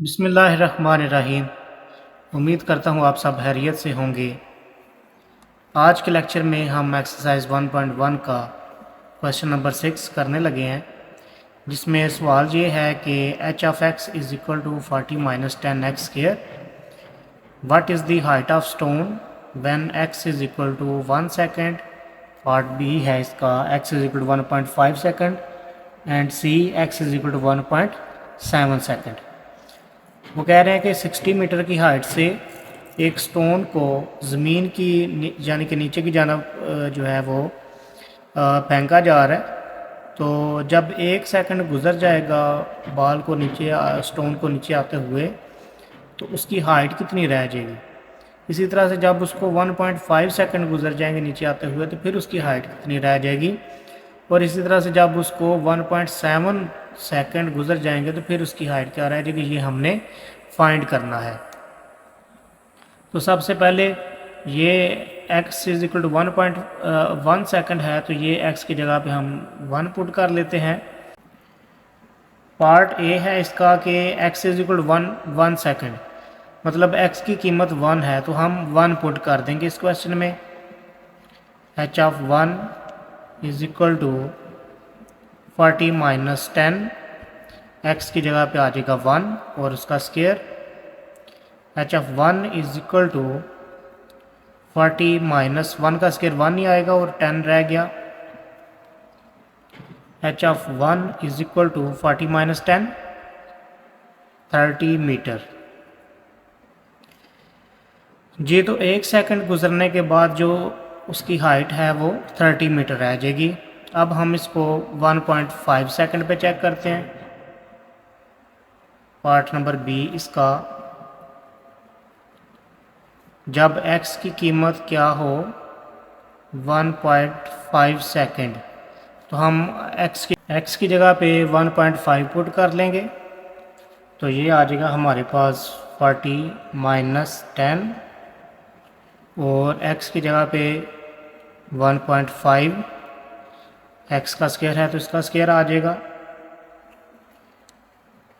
बिस्मिल्लाहिर्रहमानिर्रहीम। उम्मीद करता हूँ आप सब खैरियत से होंगे। आज के लेक्चर में हम एक्सरसाइज 1.1 का क्वेश्चन नंबर 6 करने लगे हैं, जिसमें सवाल ये है कि H of X is equal to 40 minus 10 X square. What is the height of stone when X is equal to 1 second. Part B है इसका, X is equal to 1.5 second and C X is equal to 1.7 second. वो कह रहे हैं कि 60 metre की height से एक स्टोन को ज़मीन की यानी कि नीचे की जानब जो है वो फेंका जा रहा है। तो जब 1 सेकंड गुज़र जाएगा बॉल को नीचे स्टोन को नीचे आते हुए, तो उसकी हाइट कितनी रह जाएगी। इसी तरह से जब उसको 1.5 सेकंड गुज़र जाएंगे नीचे आते हुए, तो फिर उसकी हाइट कितनी रह जाएगी। और इसी तरह से जब उसको 1.7 सेकंड गुज़र जाएंगे तो फिर उसकी हाइट क्या रह जाएगी, ये हमने फाइंड करना है। तो सबसे पहले ये x is equal to 1.1 second है, तो ये x की जगह पे हम 1 पुट कर लेते हैं। पार्ट ए है इसका कि x is equal to 1 second, मतलब x की कीमत 1 है, तो हम 1 पुट कर देंगे इस क्वेश्चन में। h of 1 is equal to 40 minus 10, x की जगह पे आ जाएगा 1 और उसका square. h of 1 is equal to 40 minus 1 का स्क्वायर 1 ही आएगा और 10 रह गया। h of 1 is equal to 40 minus 10 30 metre. जी, तो 1 सेकंड गुजरने के बाद जो उसकी हाइट है वो 30 मीटर रह जाएगी। अब हम इसको 1.5 सेकंड पे चेक करते हैं। पार्ट नंबर बी इसका, जब x की कीमत क्या हो 1.5 सेकंड, तो हम x की जगह पे 1.5 पुट कर लेंगे, तो ये आ जाएगा हमारे पास 40 माइनस 10 और x की जगह पे 1.5, x का स्क्वायर है तो इसका स्क्वायर आ जाएगा।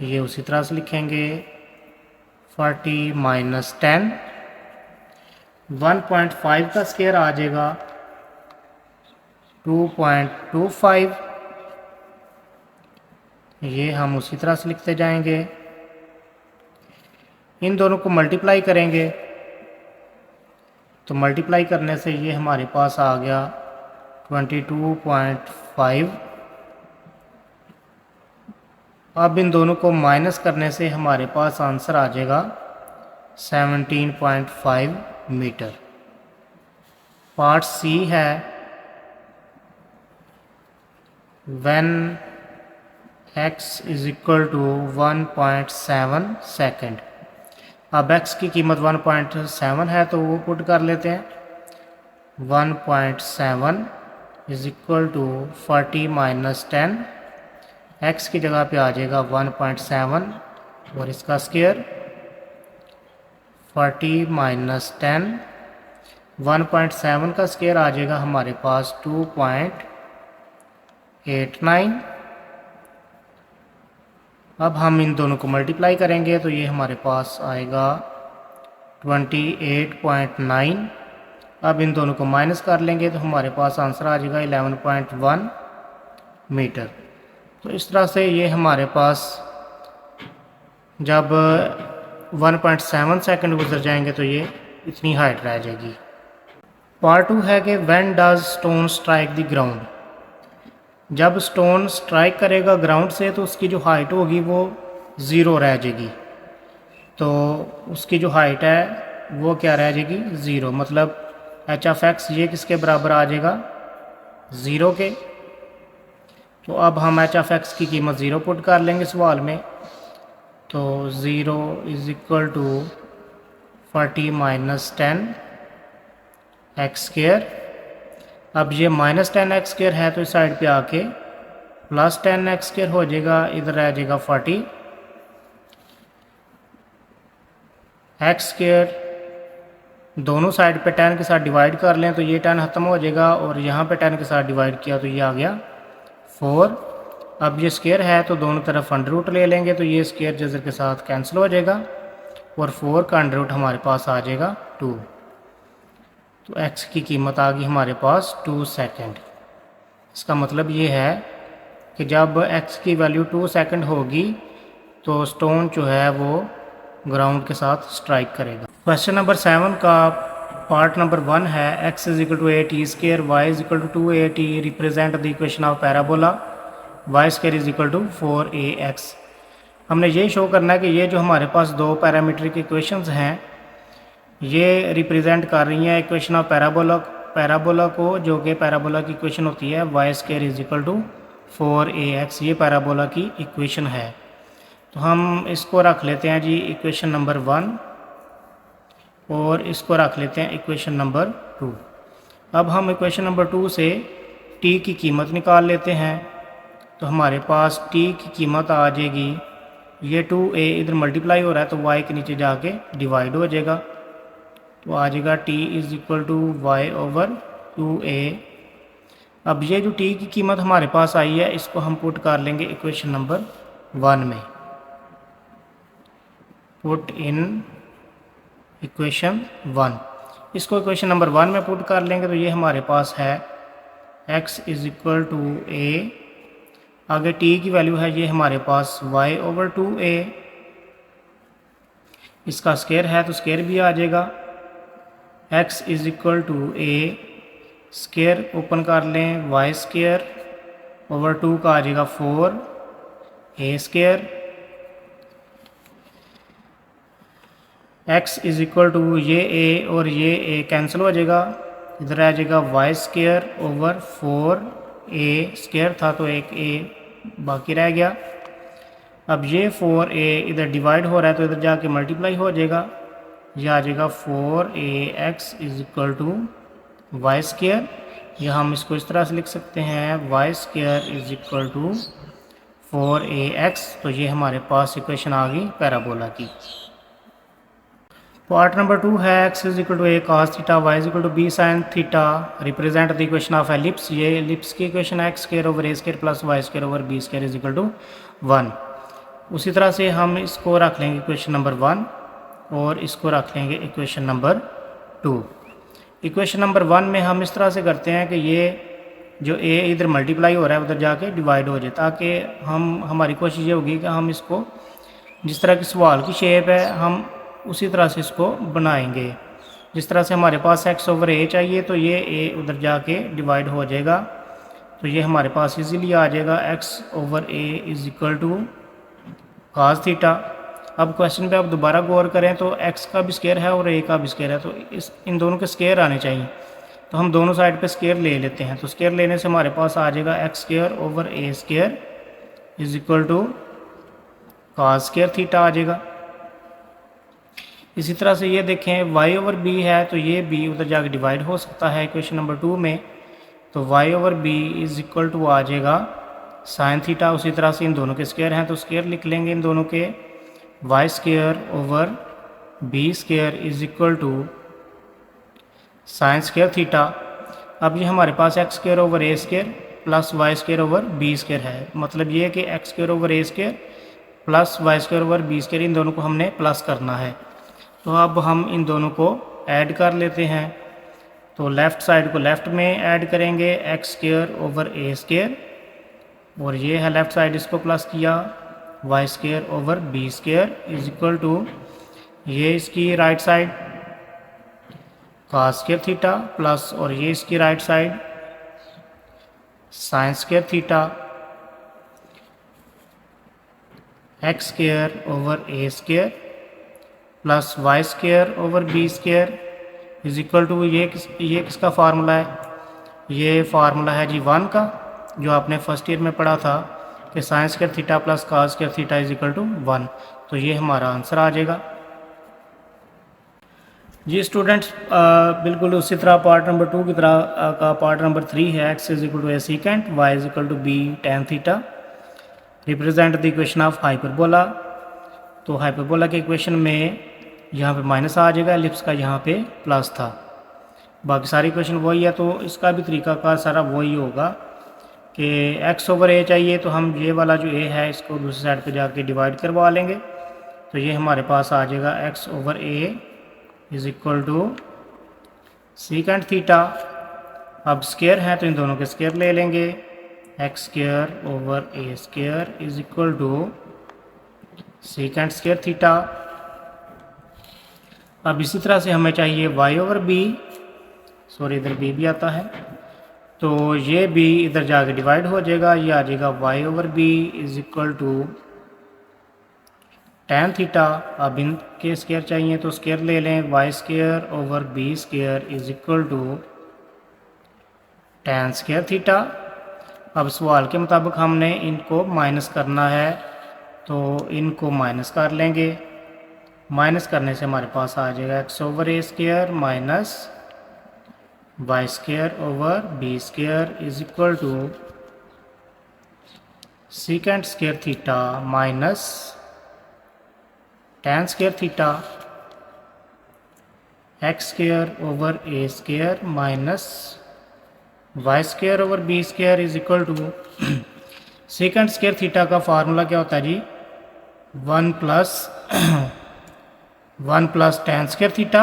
ये उसी तरह से लिखेंगे 40 माइनस 10, 1.5 का स्क्वायर आ जाएगा 2.25। ये हम उसी तरह से लिखते जाएंगे। इन दोनों को मल्टीप्लाई करेंगे, तो मल्टीप्लाई करने से ये हमारे पास आ गया 22.5। अब इन दोनों को माइनस करने से हमारे पास आंसर आ जाएगा 17.5 मीटर। पार्ट सी है, when x is equal to 1.7 second. अब x की कीमत 1.7 है तो वो पुट कर लेते हैं। 1.7 is equal to 40 minus 10, x की जगह पे आ जाएगा 1.7 और इसका स्क्वायर 40 माइनस 10, 1.7 का स्क्वायर आ जाएगा हमारे पास 2.89। अब हम इन दोनों को मल्टीप्लाई करेंगे तो ये हमारे पास आएगा 28.9। अब इन दोनों को माइनस कर लेंगे तो हमारे पास आंसर आ जाएगा 11.1 मीटर। तो इस तरह से ये हमारे पास जब 1.7 सेकंड गुजर जाएंगे तो ये इतनी हाइट रह जाएगी। पार्ट 2 है कि when does stone strike the ground. जब स्टोन स्ट्राइक करेगा ग्राउंड से तो उसकी जो हाइट होगी वो 0 रह जाएगी। तो उसकी जो हाइट है वो क्या रह जाएगी, 0, मतलब h ऑफ x ये किसके बराबर आ जाएगा, 0 के। तो अब हम h ऑफ x की कीमत 0 पुट कर लेंगे सवाल में, तो 0 is equal to 40 minus 10 X square. अब ये माइनस 10 एक्स स्क्वायर है तो इस साइड पे आके प्लस 10 एक्स स्क्वायर हो जाएगा, इधर रह जाएगा 40 एक्स स्क्वायर। दोनों साइड पे 10 के साथ डिवाइड कर लें तो ये 10 ख़त्म हो जाएगा और यहाँ पे 10 के साथ डिवाइड किया तो ये आ गया 4 अब ये स्क्वायर है तो दोनों तरफ अंडर रूट ले लेंगे, तो ये स्क्वायर जज़र के साथ कैंसिल हो जाएगा और 4 का अंडर रूट हमारे पास आ जाएगा 2। तो x की कीमत आ गई हमारे पास 2 सेकंड। इसका मतलब ये है कि जब x की वैल्यू 2 सेकंड होगी तो स्टोन जो है वो ग्राउंड के साथ स्ट्राइक करेगा। क्वेश्चन नंबर 7 का पार्ट नंबर 1 है x is equal to 8t square y is equal to 2at represent the equation of parabola y square is equal to 4ax। हमने ये शो करना है कि ये जो हमारे पास दो पैरामीट्रिक इक्वेशंस हैं ये रिप्रेजेंट कर रही हैं इक्वेशन ऑफ पैराबोला को, जो कि पैराबोला की इक्वेशन होती है y square is equal to 4ax। ये पैराबोला की इक्वेशन है। तो हम इसको रख लेते हैं जी इक्वेशन नंबर 1 और इसको रख लेते हैं इक्वेशन नंबर 2। अब हम इक्वेशन नंबर 2 से t की कीमत निकाल लेते हैं। तो हमारे पास t की कीमत आ जाएगी, ये 2a इधर मल्टीप्लाई हो रहा है तो y के नीचे जाके डिवाइड हो जाएगा, तो आ जाएगा t is equal to Y over 2a। अब ये जो t की कीमत हमारे पास आई है इसको हम पुट कर लेंगे इक्वेशन नंबर 1 में। पुट इन इक्वेशन 1, इसको इक्वेशन नंबर 1 में पुट कर लेंगे तो ये हमारे पास है x is equal to a, आगे t की वैल्यू है ये हमारे पास y ओवर 2a, इसका स्क्वायर है तो स्क्वायर भी आ जाएगा। x is equal to a, square open कर लें y स्क्वायर ओवर 2 का आ जाएगा 4a square. x is equal to ये a और ये a कैंसिल हो जाएगा, इधर आ जाएगा y square over 4a square था तो एक a बाकी रह गया। अब ये 4a इधर डिवाइड हो रहा है तो इधर जाके मल्टीप्लाई हो जाएगा, ये आ जाएगा 4ax is equal to Y square, या हम इसको इस तरह से लिख सकते हैं y square is equal to 4ax। तो ये हमारे पास इक्वेशन आ गई पैराबोला की। पार्ट नंबर 2 है x is equal to a cos theta y is equal to b sin theta represent the equation of ellipse. ये एलिप्स की इक्वेशन है x square over a square plus y square over b square is equal to 1। उसी तरह से हम इसको रख लेंगे इक्वेशन नंबर 1 और इसको रख लेंगे इक्वेशन नंबर 2। इक्वेशन नंबर 1 में हम इस तरह से करते हैं कि ये जो a इधर मल्टीप्लाई हो रहा है उधर जाके डिवाइड हो जाए, ताकि हमारी कोशिश ये होगी कि हम इसको जिस तरह की सवाल की शेप है हम उसी तरह से इसको बनाएंगे। जिस तरह से हमारे पास x ओवर a चाहिए तो ये a उधर जाके डिवाइड हो जाएगा, तो ये हमारे पास इजीली आ जाएगा x over a is equal to cos theta. अब क्वेश्चन पे आप दोबारा गौर करें तो x का भी स्क्वायर है और a का भी स्क्वायर है, तो इन दोनों के स्क्वायर आने चाहिए, तो हम दोनों साइड पे स्क्वायर ले लेते हैं। तो स्क्वायर लेने से हमारे पास आ जाएगा x square over a square is equal to cos square theta आ जाएगा। इसी तरह से ये देखें y ओवर b है तो ये b उधर जाके डिवाइड हो सकता है इक्वेशन नंबर 2 में, तो y over b is equal to आ जाएगा साइन थीटा। उसी तरह से इन दोनों के स्क्वायर हैं तो स्क्वायर लिख लेंगे इन दोनों के, y square over b square is equal to sine square theta. अब ये हमारे पास x square over a square plus y square over b square है, मतलब ये कि x square over a square plus y square over b square इन दोनों को हमने प्लस करना है। तो अब हम इन दोनों को ऐड कर लेते हैं, तो लेफ़्ट साइड को लेफ़्ट में ऐड करेंगे x square over a square, और ये है लेफ़्ट साइड इसको प्लस किया y square over b square is equal to ये इसकी right side cos square theta plus और ये इसकी right side sin square theta x square over a square plus Y square over B square is equal to ये किसका formula है, ये formula है जी 1 का, जो आपने फर्स्ट ईयर में पढ़ा था कि sine square theta plus cos square theta is equal to 1। तो ये हमारा आंसर आ जाएगा जी स्टूडेंट्स। बिल्कुल उसी तरह पार्ट नंबर 2 की तरह का पार्ट नंबर 3 है x is equal to a secant y is equal to b tan theta represent the equation of hyperbola. तो हाइपरबोला के इक्वेशन में यहाँ पे माइनस आ जाएगा, एलिप्स का यहाँ पे प्लस था, बाकी सारी इक्वेशन वही है, तो इसका भी तरीका का सारा वही होगा। कि एक्स ओवर ए चाहिए, तो हम ये वाला जो ए है इसको दूसरी साइड पे जाके डिवाइड करवा लेंगे। तो ये हमारे पास आ जाएगा x over A is equal to secant theta. अब स्केयर है तो इन दोनों के स्केयर ले लेंगे। X square over A square is equal to secant square theta. अब इसी तरह से हमें चाहिए वाई ओवर बी, सॉरी इधर बी भी आता है, तो ये बी इधर जाके डिवाइड हो जाएगा, ये आ जाएगा y over b is equal to tan theta. अब इनके स्केयर चाहिए तो स्केयर ले लें, y square over b square is equal to tan square theta. अब सवाल के मुताबिक हमने इनको माइनस करना है, तो इनको माइनस कर लेंगे। माइनस करने से हमारे पास आ जाएगा x over A square minus y square over b square is equal to secant square theta minus tan square theta. X square over A square minus y square over b square is equal to secant square theta का formula क्या होता है जी, 1 plus tan square theta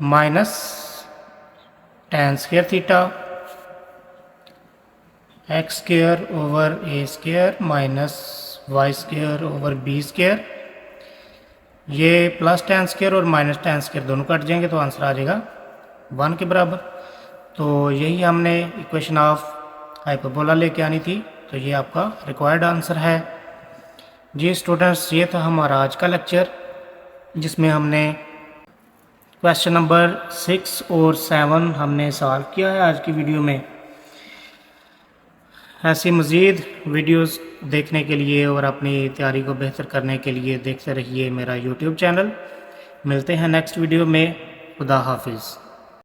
minus tan square theta. X square over ए square minus y square over b square, ये plus tan square और minus tan square दोनों cut जाएंगे तो आंसर आ जाएगा 1 के बराबर। तो यही हमने इक्वेशन ऑफ हाइपरबोला लेके आनी थी, तो ये आपका रिक्वायर्ड आंसर है जी स्टूडेंट्स। ये था हमारा आज का लेक्चर जिसमें हमने क्वेश्चन नंबर 6 और 7 हमने सॉल्व किया है आज की वीडियो में। ऐसी मज़ीद वीडियोस देखने के लिए और अपनी तैयारी को बेहतर करने के लिए देखते रहिए मेरा यूट्यूब चैनल। मिलते हैं नेक्स्ट वीडियो में। खुदा हाफिज़।